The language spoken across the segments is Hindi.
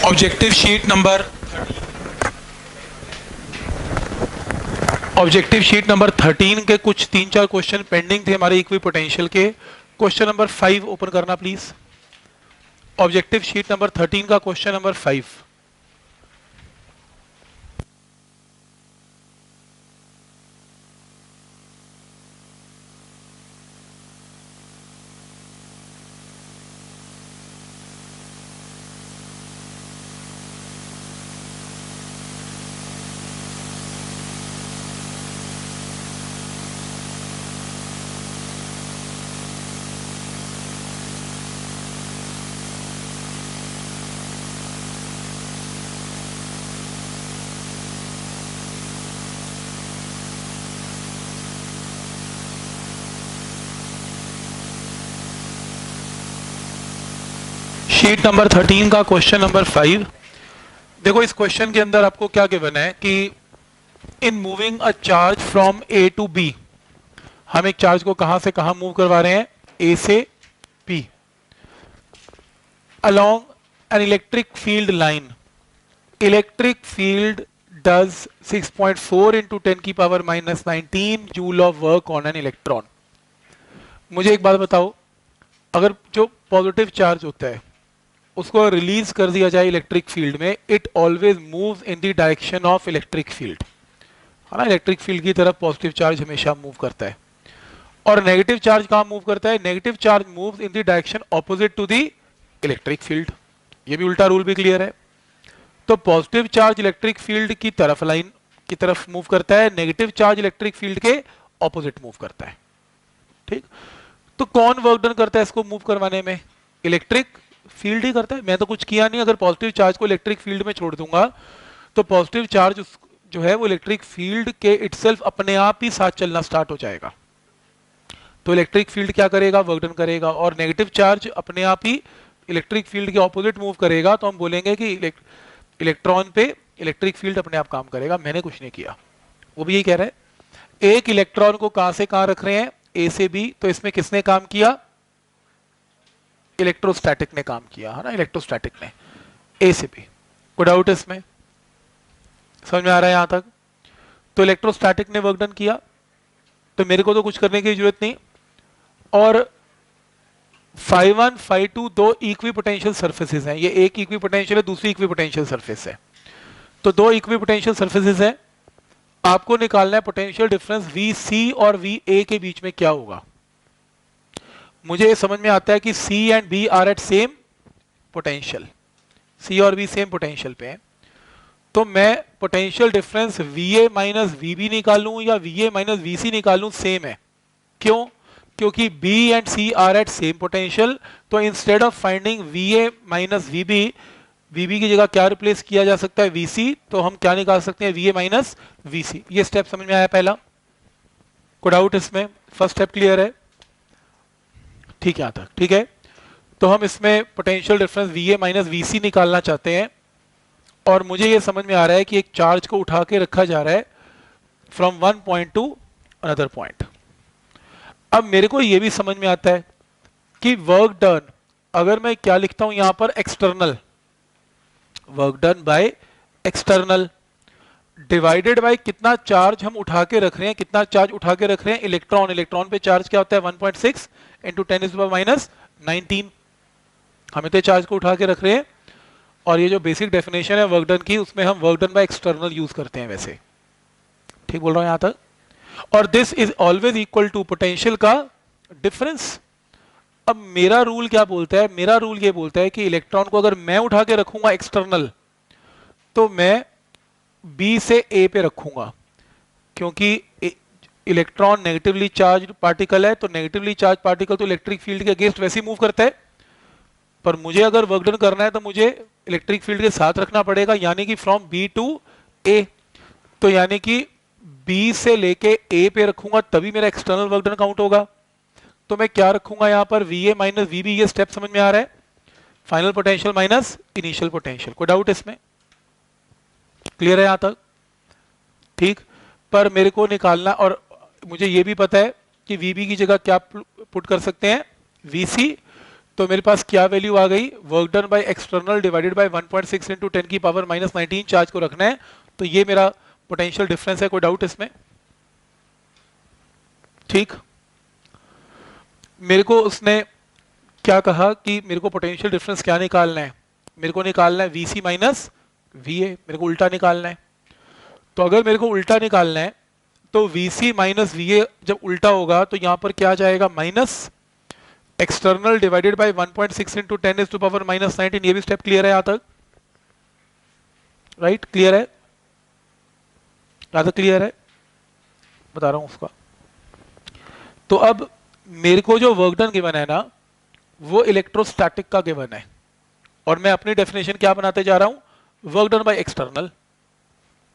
ऑब्जेक्टिव शीट नंबर 13 के कुछ 3-4 क्वेश्चन पेंडिंग थे हमारे इक्वी पोटेंशियल के। क्वेश्चन नंबर 5 ओपन करना प्लीज। ऑब्जेक्टिव शीट नंबर 13 का क्वेश्चन नंबर 5। शीट नंबर 13 का क्वेश्चन नंबर 5। देखो इस क्वेश्चन के अंदर आपको क्या गिवन है कि in moving a charge from A to B, हम एक चार्ज को कहां से कहां मूव करवा रहे हैं, ए से B, along an electric field line. Electric field does 6.4 into 10 की power -19 joule of work on an electron. मुझे एक बात बताओ, अगर जो पॉजिटिव चार्ज होता है उसको रिलीज कर दिया जाए इलेक्ट्रिक फील्ड में, it always moves in the direction of electric field, है ना। इलेक्ट्रिक फील्ड की तरफ पॉजिटिव चार्ज हमेशा मूव करता है। और नेगेटिव चार्ज कहां मूव करता है? Negative charge moves in the direction opposite to the electric field. ये भी उल्टा रूल भी क्लियर है। तो पॉजिटिव चार्ज इलेक्ट्रिक फील्ड की तरफ, लाइन की तरफ मूव करता है, नेगेटिव चार्ज इलेक्ट्रिक फील्ड के ऑपोजिट मूव करता है। ठीक, तो कौन वर्क डन करता है इसको मूव करवाने में? इलेक्ट्रिक फील्ड ही करता है। मैं तो कुछ किया नहीं। अगर पॉजिटिव चार्ज को इलेक्ट्रिक फील्ड में छोड़ दूंगा तो पॉजिटिव चार्ज जो है वो इलेक्ट्रिक फील्ड के इटसेल्फ अपने आप ही साथ चलना स्टार्ट हो जाएगा। तो इलेक्ट्रिक फील्ड क्या करेगा? वर्क डन करेगा। और नेगेटिव चार्ज अपने आप ही इलेक्ट्रिक फील्ड के ऑपोजिट मूव करेगा, तो हम बोलेंगे कि इलेक्ट्रॉन पे इलेक्ट्रिक फील्ड अपने आप काम करेगा। मैंने कुछ नहीं किया। वो भी यही कह रहा है। एक इलेक्ट्रॉन को कहां से कहां रख रहे हैं? ए से बी। तो इसमें किसने काम किया? इलेक्ट्रोस्टैटिक ने काम किया, है ना। इलेक्ट्रोस्टैटिक ने ए से बी। कोई डाउट इसमें? समझ में आ रहा है यहां तक? तो इलेक्ट्रोस्टैटिक ने वर्क डन किया, तो मेरे को तो कुछ करने की जरूरत नहीं। और φ1 φ2 दो इक्वी पोटेंशियल सर्फेसेस हैं। ये एक इक्वी पोटेंशियल है, दूसरी इक्वी पोटेंशियल सर्फेस है। तो दो इक्वी पोटेंशियल सर्फेसेस हैं। आपको निकालना है पोटेंशियल डिफरेंस Vc और Va के बीच में क्या होगा। मुझे समझ में आता है कि C and B are at same potential, C और B सेम पोटेंशियल पे हैं। तो मैं potential difference Va minus Vb निकालूं या Va माइनस Vc निकालूं, सेम है। क्यों? क्योंकि B and C are at same potential. तो instead of finding Va minus Vb, Vb की जगह क्या रिप्लेस किया जा सकता है? Vc। तो हम क्या निकाल सकते हैं? Va minus Vc। ये स्टेप समझ में आया पहला? कोई डाउट इसमें? फर्स्ट स्टेप क्लियर है? ठीक है यहां तक? ठीक है। तो हम इसमें potential difference Va minus Vc निकालना चाहते हैं। और मुझे ये समझ में आ रहा है कि एक चार्ज को उठा के रखा जा रहा है from one point two another point. अब मेरे को ये भी समझ में आता है कि वर्क डन, अगर मैं क्या लिखता हूं यहां पर, external work done by external, divided bye कितना चार्ज हम उठा के रख रहे हैं। कितना चार्ज उठा के रख रहे हैं? इलेक्ट्रॉन। इलेक्ट्रॉन पे चार्ज क्या होता है? 1.6 इंटू 10⁻⁻⁹। हमें तो चार्ज को उठा के रख रहे हैं। और ये जो बेसिक डेफिनेशन है वर्क डन की, उसमें हम work done by external use करते हैं वैसे। ठीक बोल रहा हूं यहां तक? और this is always equal to potential का डिफरेंस। अब मेरा रूल क्या बोलता है? मेरा रूल ये बोलता है कि इलेक्ट्रॉन को अगर मैं उठा के रखूंगा एक्सटर्नल, तो मैं बी से ए पे रखूंगा, क्योंकि इलेक्ट्रॉन नेगेटिवली चार्ज पार्टिकल है। तो नेगेटिवली चार्ज पार्टिकल तो इलेक्ट्रिक फील्ड के अगेंस्ट वैसे ही मूव करता है। पर मुझे अगर वर्क डन करना है तो मुझे इलेक्ट्रिक फील्ड के साथ रखना पड़ेगा, यानी कि फ्रॉम बी टू ए। तो यानी कि बी से लेके ए पे रखूंगा तभी मेरा एक्सटर्नल वर्क डन काउंट होगा। तो मैं क्या रखूंगा यहां पर? Va minus Vb। ये स्टेप समझ में आ रहा है? Final potential minus initial potential. कोई डाउट इसमें? क्लियर है यहां तक? ठीक। पर मेरे को निकालना, और मुझे ये भी पता है कि Vb की जगह क्या पुट कर सकते हैं? Vc। तो मेरे पास क्या वैल्यू आ गई, work done by external divided by 1.6 into 10 की पावर -19 चार्ज को रखना है, तो ये मेरा पोटेंशियल डिफरेंस है। कोई डाउट इसमें? ठीक, मेरे को उसने क्या कहा कि मेरे को पोटेंशियल डिफरेंस क्या निकालना है, मेरे को निकालना है वीसी माइनस वीए, मेरे को उल्टा निकालना है। तो अगर मेरे को उल्टा निकालना है तो वीसी माइनस वीए जब उल्टा होगा तो यहां पर क्या जाएगा, minus external divided by 1.6 into 10 is to power -19। ये भी स्टेप क्लियर है यहां तक? राइट, क्लियर है? यहां तक क्लियर है? बता रहा हूं उसका। तो अब मेरे को जो वर्क डन गिवन है ना, वो इलेक्ट्रोस्टैटिक का गिवन है, और मैं अपनी डेफिनेशन क्या बनाते जा रहा हूं, वर्क डन बाय एक्सटर्नल।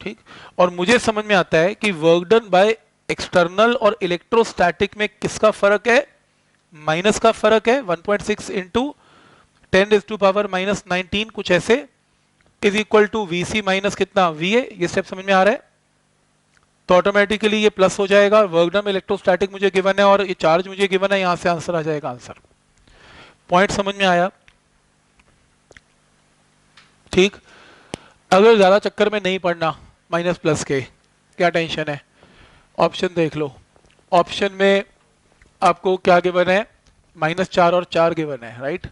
ठीक, और मुझे समझ में आता है कि वर्क डन बाय एक्सटर्नल और इलेक्ट्रोस्टैटिक में किसका फर्क है, माइनस का फर्क है। 1.6 इंटू 10 इज टू पावर -19 कुछ ऐसे is equal to VC minus कितना, वीए। ये स्टेप समझ में आ रहा है? तो ऑटोमेटिकली ये प्लस हो जाएगा, वर्क डन इलेक्ट्रोस्टैटिक मुझे गिवन है और ये चार्ज मुझे गिवन है, यहां से आंसर आ जाएगा आंसर। पॉइंट समझ में आया? ठीक, अगर ज्यादा चक्कर में नहीं पड़ना माइनस प्लस के, क्या टेंशन है, ऑप्शन देख लो। ऑप्शन में आपको क्या गिवन है, -4 और 4 गिवन है, राइट।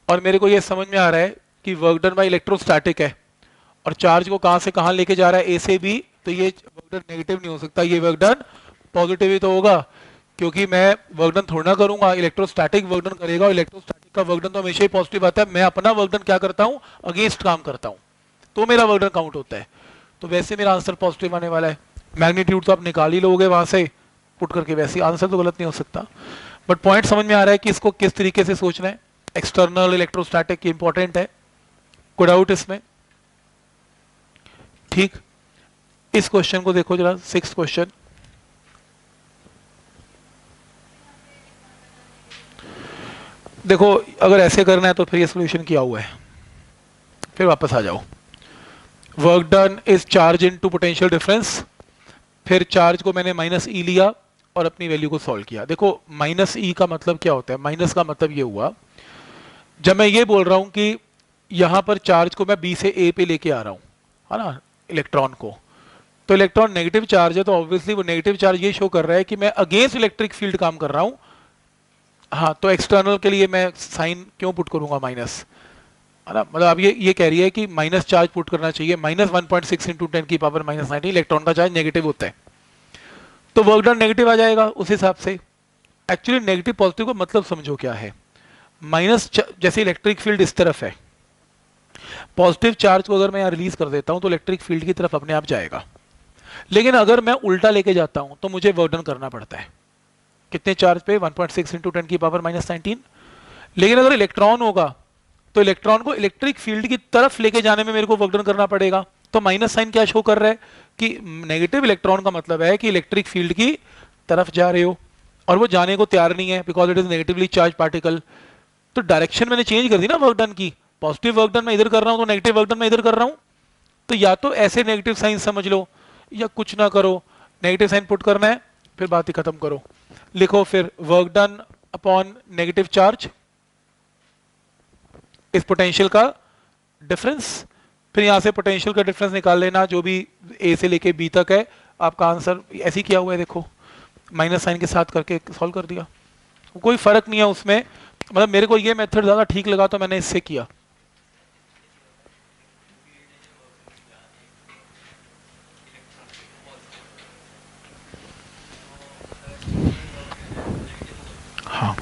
और मेरे को ये समझ में आ रहा है कि वर्क डन बाय इलेक्ट्रोस्टैटिक है, और चार्ज को कहां से कहां लेके जा रहा है, ए से बी, तो ये वर्क डन नेगेटिव नहीं हो सकता, ये वर्क डन पॉजिटिव ही तो होगा, क्योंकि मैं वर्क डन थोड़ा ना करूंगा, इलेक्ट्रोस्टैटिक वर्क डन करेगा, और इलेक्ट्रोस्टैटिक का वर्क डन तो हमेशा ही पॉजिटिव आता है। मैं अपना वर्क डन क्या करता हूं, अगेंस्ट काम करता हूं, तो मेरा वर्क डन काउंट होता है। तो वैसे मेरा आंसर पॉजिटिव आने वाला है। मैग्नीट्यूड तो आप निकाल ही लोगे वहां से पुट करके, वैसे आंसर तो गलत नहीं हो सकता। बट पॉइंट समझ में आ रहा है कि इसको किस तरीके से सोचना है, एक्सटर्नल इलेक्ट्रोस्टैटिक इंपॉर्टेंट है। कोई डाउट इसमें? ठीक, इस क्वेश्चन को देखो जरा, 6th क्वेश्चन। देखो अगर ऐसे करना है तो फिर ये सोल्यूशन किया हुआ है, फिर वापस आ जाओ। Work done is charge into potential difference, फिर चार्ज को मैंने -E लिया और अपनी वैल्यू को सॉल्व किया। देखो -E का मतलब क्या होता है, माइनस का मतलब ये हुआ, जब मैं ये बोल रहा हूं कि यहां पर चार्ज को मैं B से A पे लेके आ रहा हूं, है ना, इलेक्ट्रॉन को, तो इलेक्ट्रॉन नेगेटिव चार्ज है, तो ऑब्वियसली वो नेगेटिव चार्ज ये शो कर रहा है कि मैं अगेंस्ट इलेक्ट्रिक फील्ड काम कर रहा हूं। हाँ, तो एक्सटर्नल के लिए मैं साइन क्यों पुट करूंगा माइनस, है ना, मतलब अब ये कह रही है कि माइनस चार्ज पुट करना चाहिए, -1.6 इंटू 10 की पावर -19, इलेक्ट्रॉन का चार्ज नेगेटिव होता है, तो वर्क डन नेगेटिव आ जाएगा उस हिसाब से। एक्चुअली नेगेटिव पॉजिटिव का मतलब समझो क्या है, माइनस जैसे इलेक्ट्रिक फील्ड इस तरफ है, पॉजिटिव चार्ज को अगर मैं यहाँ रिलीज कर देता हूं तो इलेक्ट्रिक फील्ड की तरफ अपने आप जाएगा। लेकिन अगर मैं उल्टा लेके जाता हूं तो मुझे वर्क डन करना पड़ता है, कितने चार्ज पे, 1.6 इंटू 10 की पावर -19। लेकिन अगर इलेक्ट्रॉन होगा तो इलेक्ट्रॉन को इलेक्ट्रिक फील्ड की तरफ लेके जाने में मेरे को वर्क डन करना पड़ेगा। तो माइनस साइन क्या शो कर रहा है कि नेगेटिव इलेक्ट्रॉन का मतलब है कि इलेक्ट्रिक फील्ड की तरफ जा रहे हो, और वो जाने को तैयार नहीं है because it is negatively charge particle. तो डायरेक्शन मैंने चेंज कर दी ना वर्क डन की, पॉजिटिव वर्क डन मैं इधर कर रहा हूं तो नेगेटिव वर्क डन मैं इधर कर रहा हूं। तो या तो ऐसे नेगेटिव साइन समझ लो, या कुछ ना करो, नेगेटिव साइन पुट करना है फिर बात ही खत्म करो। लिखो फिर work done upon negative charge इस पोटेंशियल का डिफरेंस, फिर यहां से पोटेंशियल का डिफरेंस निकाल लेना जो भी ए से लेके बी तक है। आपका आंसर ऐसे ही किया हुआ है, देखो माइनस साइन के साथ करके सॉल्व कर दिया, कोई फर्क नहीं है उसमें। मतलब मेरे को ये मेथड ज्यादा ठीक लगा तो मैंने इससे किया। हाँ,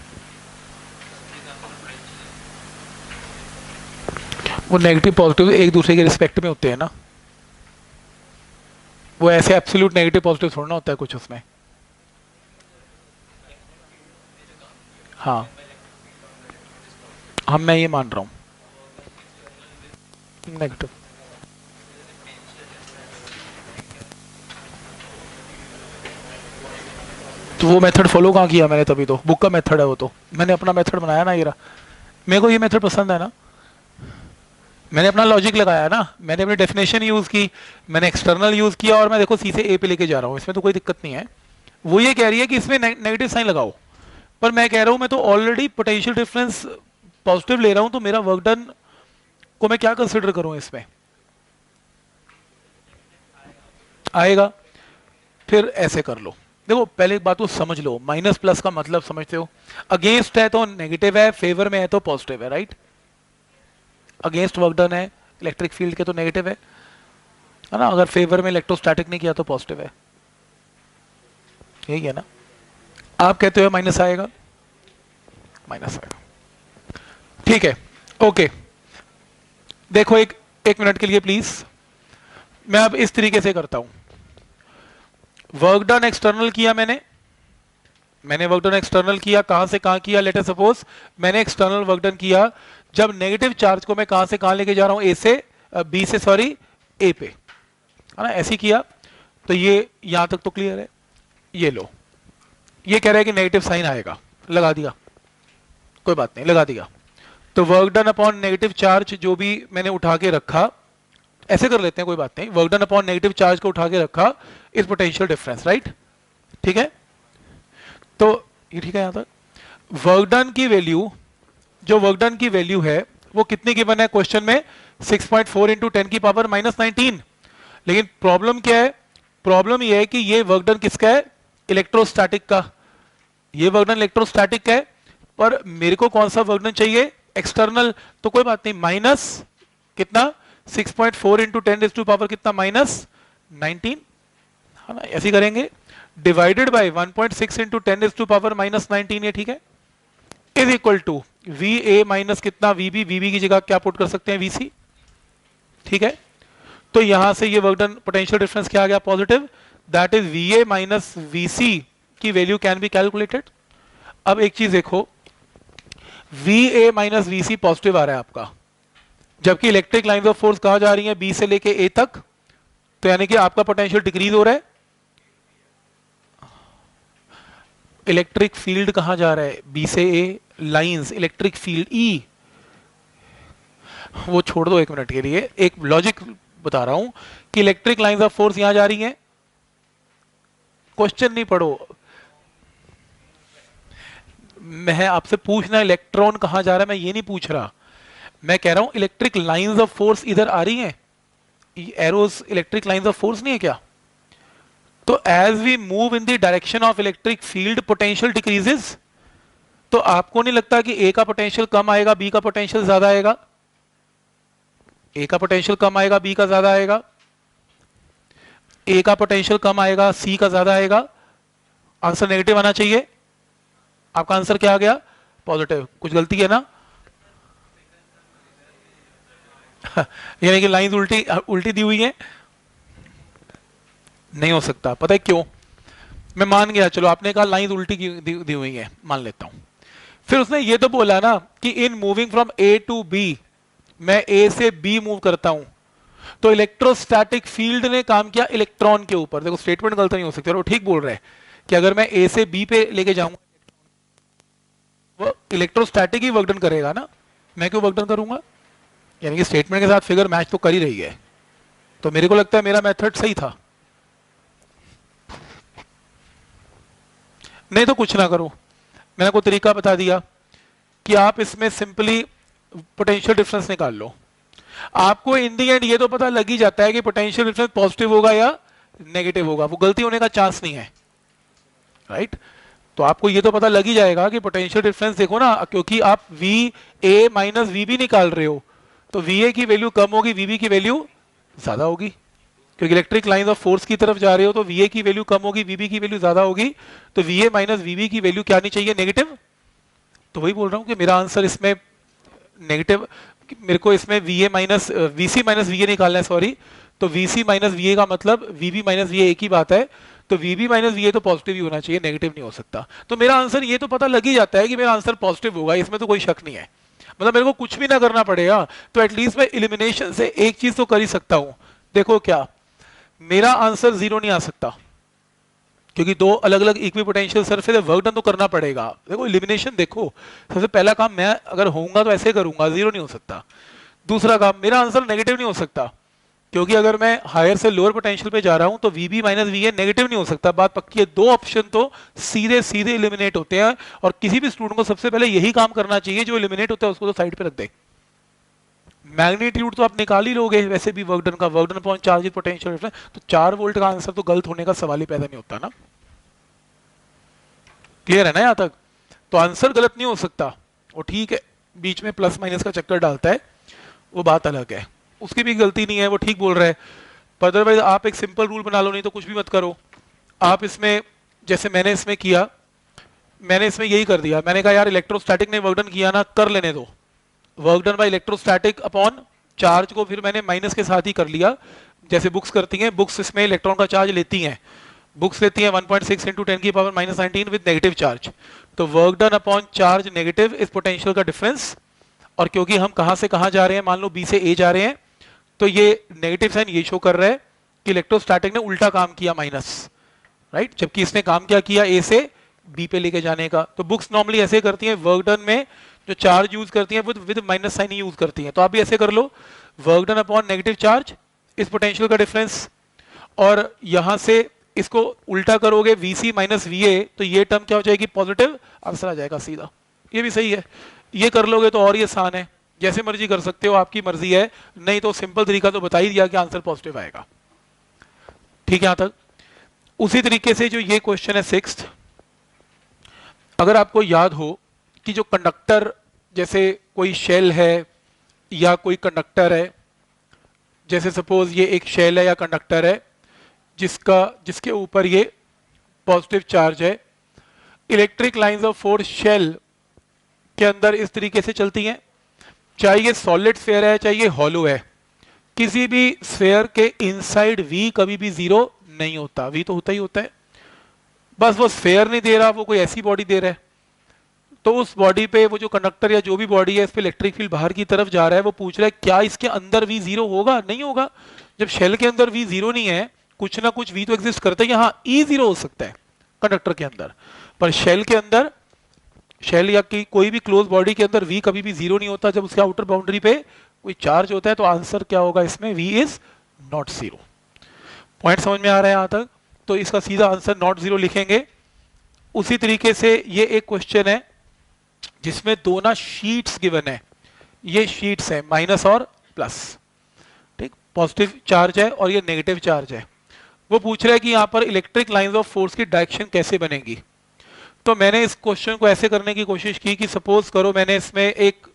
वो नेगेटिव पॉजिटिव एक दूसरे के रिस्पेक्ट में होते हैं ना, वो ऐसे एब्सोल्यूट नेगेटिव पॉजिटिव थोड़ा ना होता है कुछ उसमें। हाँ, हम मैं ये मान रहा हूँ नेगेटिव। तो वो मेथड फॉलो कहाँ किया मैंने, तभी तो बुक का मेथड है वो, तो मैंने अपना मेथड बनाया ना, ये रहा। मेरे को ये मेथड पसंद है ना, मैंने अपना लॉजिक लगाया ना, मैंने अपनी डेफिनेशन यूज की, मैंने एक्सटर्नल यूज किया, और मैं देखो सी से ए पे लेके जा रहा हूँ, इसमें तो कोई दिक्कत नहीं है। वो ये कह रही है कि इसमें नेगेटिव साइन लगाओ, पर मैं कह रहा हूँ मैं तो ऑलरेडी पोटेंशियल डिफरेंस पॉजिटिव ले रहा हूं तो मेरा वर्क डन को मैं क्या कंसिडर करूं, इसमें आएगा। फिर ऐसे कर लो, देखो पहले एक बात तो समझ लो, माइनस प्लस का मतलब समझते हो, अगेंस्ट है तो नेगेटिव है, फेवर में है तो पॉजिटिव है, राइट। अगेंस्ट वर्क डन है इलेक्ट्रिक फील्ड के तो नेगेटिव है ना, अगर फेवर में इलेक्ट्रोस्टैटिक नहीं किया तो पॉजिटिव है, यही है ना। आप कहते हो माइनस आएगा, माइनस आएगा, ठीक है, ओके। देखो एक मिनट के लिए प्लीज, मैं अब इस तरीके से करता हूं, वर्क डन एक्सटर्नल किया मैंने वर्क डन एक्सटर्नल किया, कहां से कहां किया, लेट अस सपोज मैंने एक्सटर्नल वर्क डन किया जब नेगेटिव चार्ज को मैं कहां से कहां लेके जा रहा हूं, ए से बी से, सॉरी ए पे, है ना, ऐसे किया। तो ये यहां तक तो क्लियर है, ये लो, ये कह रहा है कि नेगेटिव साइन आएगा, लगा दिया, कोई बात नहीं, लगा दिया। तो work done upon negative charge जो भी मैंने उठा के रखा, ऐसे कर लेते हैं, कोई बात नहीं, work done upon negative charge को उठा के रखा इस पोटेंशियल डिफरेंस, राइट, ठीक है। तो ये ठीक है, यहां तक वर्क डन की वैल्यू, जो वर्क डन की वैल्यू है वो कितनी गिवन है क्वेश्चन में, 6.4 इंटू 10 की पावर -19। लेकिन प्रॉब्लम क्या है, प्रॉब्लम ये है कि ये वर्क डन किसका है, इलेक्ट्रोस्टैटिक का, ये वर्क डन इलेक्ट्रोस्टैटिक है, पर मेरे को कौन सा वर्क डन चाहिए, एक्सटर्नल। तो कोई बात नहीं, माइनस कितना, 6.4 इंटू 10 कितना, -19, है ना, ऐसे करेंगे, डिवाइडेड बाय 1.6 इंटू 10 -19, ये ठीक है, is equal to V A minus कितना, वीबी, वीबी की जगह क्या पुट कर सकते हैं, वीसी, ठीक है। तो यहां से ये वर्क डन पोटेंशियल डिफरेंस क्या आ गया, positive, that is V A minus VC की वैल्यू कैन बी कैलकुलेटेड। अब एक चीज देखो, V A minus VC positive आ रहा है आपका, जबकि इलेक्ट्रिक लाइंस ऑफ फोर्स कहां जा रही है, बी से लेके ए तक, तो यानी कि आपका पोटेंशियल डिक्रीज हो रहा है, इलेक्ट्रिक फील्ड कहां जा रहा है, बी से ए, लाइंस इलेक्ट्रिक फील्ड ई, वो छोड़ दो एक मिनट के लिए, एक लॉजिक बता रहा हूं कि इलेक्ट्रिक लाइंस ऑफ फोर्स यहां जा रही हैं, क्वेश्चन नहीं पढ़ो, मैं आपसे पूछना इलेक्ट्रॉन कहां जा रहा है, मैं ये नहीं पूछ रहा, मैं कह रहा हूं इलेक्ट्रिक लाइंस ऑफ फोर्स इधर आ रही हैं, across electric lines of force नहीं है क्या, तो as we move in the direction of electric field potential decreases. तो आपको नहीं लगता कि ए का पोटेंशियल कम आएगा, बी का पोटेंशियल ज्यादा आएगा, ए का पोटेंशियल कम आएगा, बी का ज्यादा आएगा, ए का पोटेंशियल कम आएगा, सी का ज्यादा आएगा, आंसर नेगेटिव आना चाहिए, आपका आंसर क्या आ गया, पॉजिटिव, कुछ गलती है ना यानी कि लाइंस उल्टी उल्टी दी हुई है, नहीं हो सकता, पता है क्यों, मैं मान गया, चलो आपने कहा लाइंस उल्टी दी हुई है, मान लेता हूं, फिर उसने ये तो बोला ना कि in moving from A to B, मैं ए से बी मूव करता हूं, तो इलेक्ट्रोस्टैटिक फील्ड ने काम किया इलेक्ट्रॉन के ऊपर, देखो स्टेटमेंट गलत नहीं हो सकती, और वो ठीक बोल रहे हैं कि अगर मैं ए से बी पे लेके जाऊंगा वो इलेक्ट्रोस्टैटिक ही वर्क डन करेगा ना, मैं क्यों वर्क डन करूंगा, यानी कि स्टेटमेंट के साथ फिगर मैच तो कर ही रही है, तो मेरे को लगता है मेरा मेथड सही था, नहीं तो कुछ ना करो, मैंने को तरीका बता दिया कि आप इसमें सिंपली पोटेंशियल डिफरेंस निकाल लो, आपको इन दी एंड ये तो पता लग ही जाता है कि पोटेंशियल डिफरेंस पॉजिटिव होगा या नेगेटिव होगा, वो गलती होने का चांस नहीं है, राइट। तो आपको ये तो पता लग ही जाएगा कि पोटेंशियल डिफरेंस देखो ना, क्योंकि आप वी ए माइनस वीबी निकाल रहे हो, तो वी ए की वैल्यू कम होगी, वीबी की वैल्यू ज्यादा होगी, क्योंकि इलेक्ट्रिक लाइन ऑफ फोर्स की तरफ जा रहे हो, तो वी ए की वैल्यू कम होगी, वीबी की वैल्यू ज्यादा होगी, तो वी ए माइनस वीबी की वैल्यू क्या आनी चाहिए, नेगेटिव। तो वही बोल रहा हूं कि मेरा आंसर इसमें नेगेटिव, मेरे को इसमें we A minus VC minus V A निकालना है, सॉरी, तो वीसी माइनस वी ए का मतलब वीबी माइनस वी ए एक ही बात है, तो वीबी माइनस वी ए तो पॉजिटिव ही होना चाहिए, नेगेटिव नहीं हो सकता, तो मेरा आंसर ये तो पता लग ही जाता है कि मेरा आंसर पॉजिटिव होगा, इसमें तो कोई शक नहीं है, मतलब मेरे को कुछ भी ना करना पड़ेगा, तो एटलीस्ट मैं इलिमिनेशन से एक चीज तो कर ही सकता हूं, देखो क्या, मेरा आंसर 0 नहीं आ सकता, क्योंकि दो अलग अलग इक्विपोटेंशियल सरफेस है, वर्क डन तो करना पड़ेगा, देखो एलिमिनेशन, देखो सबसे पहला काम मैं अगर होऊंगा तो ऐसे करूंगा, 0 नहीं हो सकता, दूसरा काम मेरा आंसर नेगेटिव नहीं हो सकता, क्योंकि अगर मैं हायर से लोअर पोटेंशियल पे जा रहा हूं तो VB माइनस VA नेगेटिव नहीं हो सकता, बात पक्की है। दो ऑप्शन तो सीधे सीधे एलिमिनेट होते हैं, और किसी भी स्टूडेंट को सबसे पहले यही काम करना चाहिए, जो एलिमिनेट होता है उसको तो साइड पे रख दे। मैग्नीट्यूड तो आप निकाल ही लोगे वैसे भी, वर्क डन का, work done upon charge potential difference, तो 4 वोल्ट का आंसर तो गलत होने का सवाल ही पैदा नहीं होता ना। क्लियर है ना यहां तक? तो आंसर गलत नहीं हो सकता, वो ठीक है, बीच में प्लस माइनस का चक्कर डालता है, वो बात अलग है, उसकी भी गलती नहीं है, वो ठीक बोल रहा है। पर अदरवाइज आप एक सिंपल रूल बना लो, नहीं तो कुछ भी मत करो। आप इसमें जैसे मैंने इसमें किया, मैंने इसमें यही कर दिया, मैंने कहा यार इलेक्ट्रोस्टैटिक ने वर्क डन किया ना, कर लेने दो, work done by electrostatic upon charge को फिर मैंने माइनस के साथ ही कर लिया, जैसे बुक्स करती हैं, बुक्स इसमें इलेक्ट्रॉन का चार्ज लेती हैं, बुक्स लेती हैं 1.6 इंटू 10 की power minus 19 with negative charge, तो work done upon charge negative इस पोटेंशियल का डिफरेंस, और क्योंकि हम कहां से कहां जा रहे हैं, मान लो बी से ए जा रहे हैं, तो ये नेगेटिव साइन ये शो कर रहा है कि इलेक्ट्रोस्टैटिक ने उल्टा काम किया, माइनस, राइट, जबकि इसने काम क्या किया, ए से बी पे लेके जाने का। तो बुक्स नॉर्मली ऐसे करती हैं, वर्क डन में जो चार्ज यूज करती हैं विद माइनस साइन यूज करती हैं, तो आप भी ऐसे कर लो, work done upon negative charge इस पोटेंशियल का डिफरेंस, और यहां से इसको उल्टा करोगे VC माइनस VA, तो ये टर्म क्या हो जाएगी, पॉजिटिव, आंसर आ जाएगा सीधा। ये भी सही है, ये कर लोगे तो और ये आसान है, जैसे मर्जी कर सकते हो, आपकी मर्जी है, नहीं तो सिंपल तरीका तो बता ही दिया कि आंसर पॉजिटिव आएगा। ठीक है यहां तक? उसी तरीके से जो ये क्वेश्चन है 6th, अगर आपको याद हो कि जो कंडक्टर, जैसे कोई शेल है या कोई कंडक्टर है, जैसे सपोज ये एक शेल है या कंडक्टर है जिसके ऊपर ये पॉजिटिव चार्ज है, electric lines of force shell के अंदर इस तरीके से चलती हैं, चाहे ये सॉलिड स्फीयर है चाहे ये हॉलो है, किसी भी स्फीयर के इनसाइड V कभी भी 0 नहीं होता, V तो होता ही होता है, बस वो स्फीयर नहीं दे रहा, वो कोई ऐसी बॉडी दे रहा है, तो उस बॉडी पे वो जो कंडक्टर या जो भी बॉडी है, इस पे इलेक्ट्रिक फील्ड बाहर की तरफ जा रहा है, वो पूछ रहा है क्या इसके अंदर V 0 होगा, नहीं होगा। जब शेल के अंदर V 0 नहीं है, कुछ ना कुछ V तो एग्जिस्ट करता है, यहाँ E 0 हो सकता है कंडक्टर के अंदर, पर शेल के अंदर, शेल या की कोई भी क्लोज बॉडी के अंदर V कभी भी 0 नहीं होता, जब उसके आउटर बाउंड्री पे कोई चार्ज होता है, तो आंसर क्या होगा इसमें, V इज नॉट 0। पॉइंट समझ में आ रहा है यहां तक? तो इसका सीधा आंसर नॉट 0 लिखेंगे। उसी तरीके से ये एक क्वेश्चन है जिसमें दो ना शीट्स गिवन है, ये शीट्स है माइनस और प्लस, ठीक, पॉजिटिव चार्ज है और ये नेगेटिव चार्ज है, वो पूछ रहा है कि यहाँ पर इलेक्ट्रिक लाइंस ऑफ फोर्स की डायरेक्शन कैसे बनेगी। तो मैंने इस क्वेश्चन को ऐसे करने की कोशिश की कि सपोज करो मैंने इसमें एक,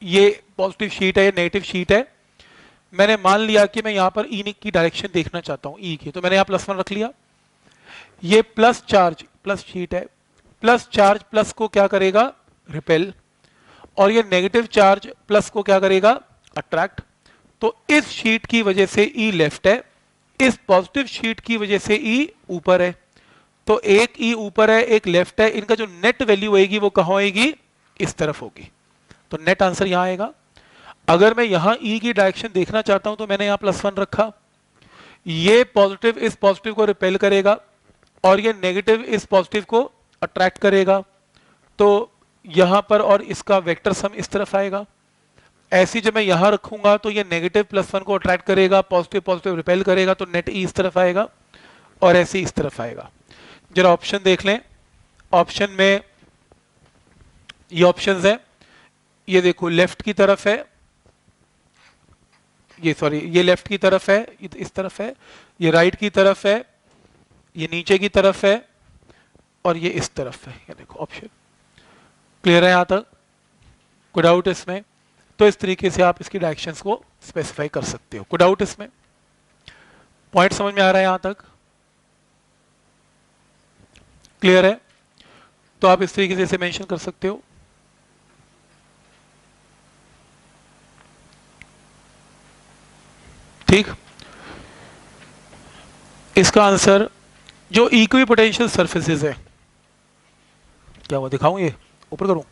ये पॉजिटिव शीट है, ये नेगेटिव शीट है, मैंने मान लिया कि मैं यहाँ पर ई की डायरेक्शन देखना चाहता हूँ, ई की, तो मैंने यहाँ +1 रख लिया, ये प्लस चार्ज, प्लस शीट है, प्लस चार्ज प्लस को क्या करेगा, रिपेल, और ये नेगेटिव चार्ज प्लस को क्या करेगा, अट्रैक्ट। तो इस शीट की वजह से ई लेफ्ट है, इस पॉजिटिव शीट की वजह से ई ऊपर है, तो एक ई ऊपर है एक लेफ्ट है, इनका जो नेट वैल्यू आएगी वो कहां आएगी, इस तरफ होगी, तो नेट आंसर यहां आएगा। अगर मैं यहां ई की डायरेक्शन देखना चाहता हूं तो मैंने यहां +1 रखा, ये पॉजिटिव इस पॉजिटिव को रिपेल करेगा और ये नेगेटिव इस पॉजिटिव को अट्रैक्ट करेगा, तो यहां पर और इसका वेक्टर सम इस तरफ आएगा। ऐसी जब मैं यहां रखूंगा तो ये नेगेटिव +1 को अट्रैक्ट करेगा, पॉजिटिव पॉजिटिव रिपेल करेगा, तो नेट ई इस तरफ आएगा और ऐसे इस तरफ आएगा। जरा ऑप्शन देख लें, ऑप्शन में ये ऑप्शंस है, ये देखो लेफ्ट की तरफ है, ये सॉरी ये लेफ्ट की तरफ है, ये इस तरफ है, ये राइट की तरफ है, ये नीचे की तरफ है और ये इस तरफ है, ये देखो ऑप्शन। क्लियर है यहां तक? कोई डाउट इसमें? तो इस तरीके से आप इसकी डायरेक्शंस को स्पेसिफाई कर सकते हो। कोई डाउट इसमें? पॉइंट समझ में आ रहा है यहां तक? क्लियर है? तो आप इस तरीके से इसे मेंशन कर सकते हो। ठीक, इसका आंसर जो इक्विपोटेंशियल सरफेसेस है, क्या हुआ दिखाऊं, ये ऊपर करूं,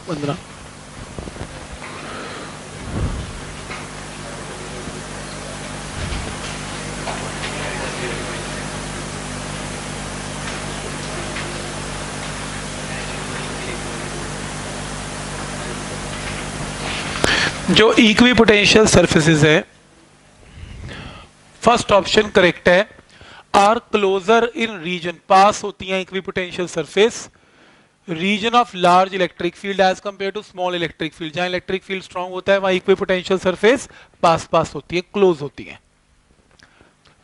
वंदना जो इक्विपोटेंशियल सरफेसेस है, फर्स्ट ऑप्शन करेक्ट है, आर क्लोजर इन रीजन, पास होती हैं equipotential surface region of large electric field as compare to small electric field. जहां इलेक्ट्रिक फील्ड स्ट्रांग होता है वहां इक्विपोटेंशियल सरफेस पास पास होती है, क्लोज होती है।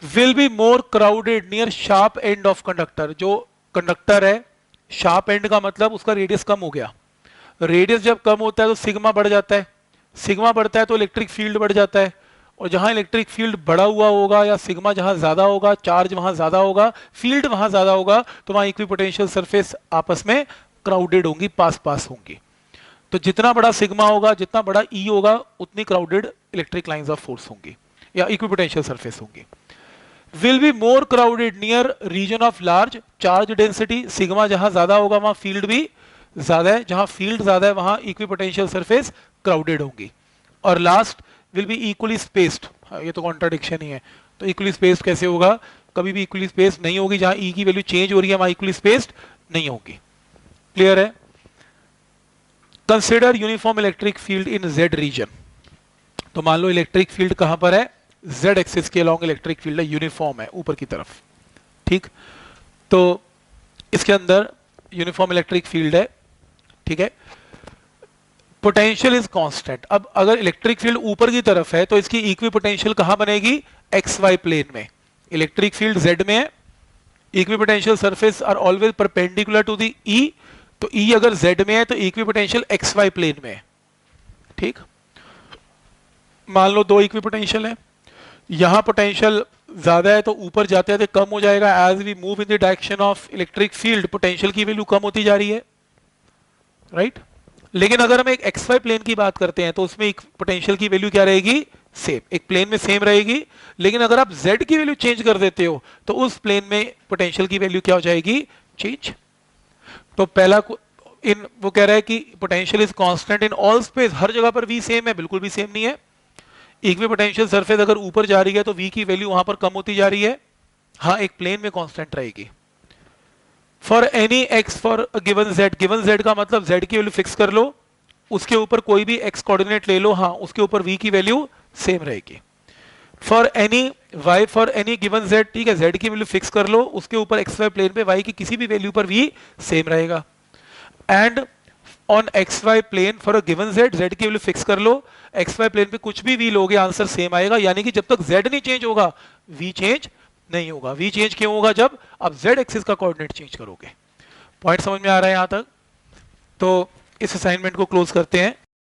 Will be more crowded near sharp end of conductor, जो कंडक्टर है शार्प एंड का मतलब उसका रेडियस कम हो गया, रेडियस जब कम होता है तो सिग्मा बढ़ जाता है, सिग्मा बढ़ता है तो इलेक्ट्रिक फील्ड बढ़ जाता है, और जहां इलेक्ट्रिक फील्ड बढ़ा हुआ होगा या सिग्मा जहां ज्यादा होगा, चार्ज वहां ज्यादा होगा, फील्ड वहां ज्यादा होगा, तो वहां इक्विपोटेंशियल सरफेस आपस में क्राउडेड होंगी, पास पास होंगी। तो जितना बड़ा सिग्मा होगा, जितना बड़ा ई होगा, उतनी crowded electric lines of force होंगी या इक्विपोटेंशियल सरफेस होंगी। Will be more crowded near region of large charge density, sigma जहां ज्यादा होगा वहां फील्ड भी ज्यादा है, जहां फील्ड ज्यादा है वहां इक्विपोटेंशियल सरफेस क्राउडेड होंगी। और last will be equally spaced, ये तो कॉन्ट्राडिक्शन ही है, तो इक्वली स्पेस्ड कैसे होगा, कभी भी इक्वली स्पेस्ड नहीं होगी, जहां ई की वैल्यू चेंज हो रही है वहां इक्वली स्पेस्ड नहीं होगी। क्लियर है? Consider uniform electric field in Z region, तो मान लो इलेक्ट्रिक फील्ड कहां पर है, जेड एक्सिस के अलोंग इलेक्ट्रिक फील्ड है, यूनिफॉर्म है ऊपर की तरफ, ठीक। तो इसके अंदर यूनिफॉर्म इलेक्ट्रिक फील्ड है, ठीक है, पोटेंशियल इज कांस्टेंट। अब अगर इलेक्ट्रिक फील्ड ऊपर की तरफ है तो इसकी इक्वी पोटेंशियल कहां बनेगी, एक्स वाई प्लेन में। इलेक्ट्रिक फील्ड जेड में है, equipotential surface are always perpendicular to the E, तो ई अगर जेड में है तो equipotential X Y plane में है, ठीक। मान लो दो इक्वी पोटेंशियल है, यहां पोटेंशियल ज्यादा है तो ऊपर जाते हैं तो कम हो जाएगा, as we move in the direction of electric field potential की वैल्यू कम होती जा रही है, राइट। लेकिन अगर हम एक एक्स वाई प्लेन की बात करते हैं तो उसमें एक पोटेंशियल की वैल्यू क्या रहेगी, सेम, एक प्लेन में सेम रहेगी। लेकिन अगर आप z की वैल्यू चेंज कर देते हो तो उस प्लेन में पोटेंशियल की वैल्यू क्या हो जाएगी, चेंज। तो पहला इन वो कह रहा है कि potential is constant in all space, हर जगह पर v सेम है, बिल्कुल भी सेम नहीं है। इक्वी पोटेंशियल सरफेस अगर ऊपर जा रही है तो v की वैल्यू वहां पर कम होती जा रही है, हाँ एक प्लेन में कांस्टेंट रहेगी। For any x for given z, given z का मतलब z की वैल्यू फिक्स कर लो, उसके ऊपर कोई भी x कोऑर्डिनेट ले लो, हाँ उसके ऊपर v की वैल्यू सेम रहेगी। For any y for any given z, ठीक है, z की वैल्यू फिक्स कर लो, उसके ऊपर एक्स वाई प्लेन पे y की किसी भी वैल्यू पर v सेम रहेगा। And on X Y plane for a given z की वैल्यू फिक्स कर लो, एक्स वाई प्लेन पे कुछ भी v लोगे आंसर सेम आएगा, यानी कि जब तक z नहीं चेंज होगा v चेंज नहीं होगा। v चेंज क्यों होगा, जब आप z एक्सिस का कोऑर्डिनेट चेंज करोगे। पॉइंट समझ में आ रहा है यहां तक? तो इस असाइनमेंट को क्लोज करते हैं।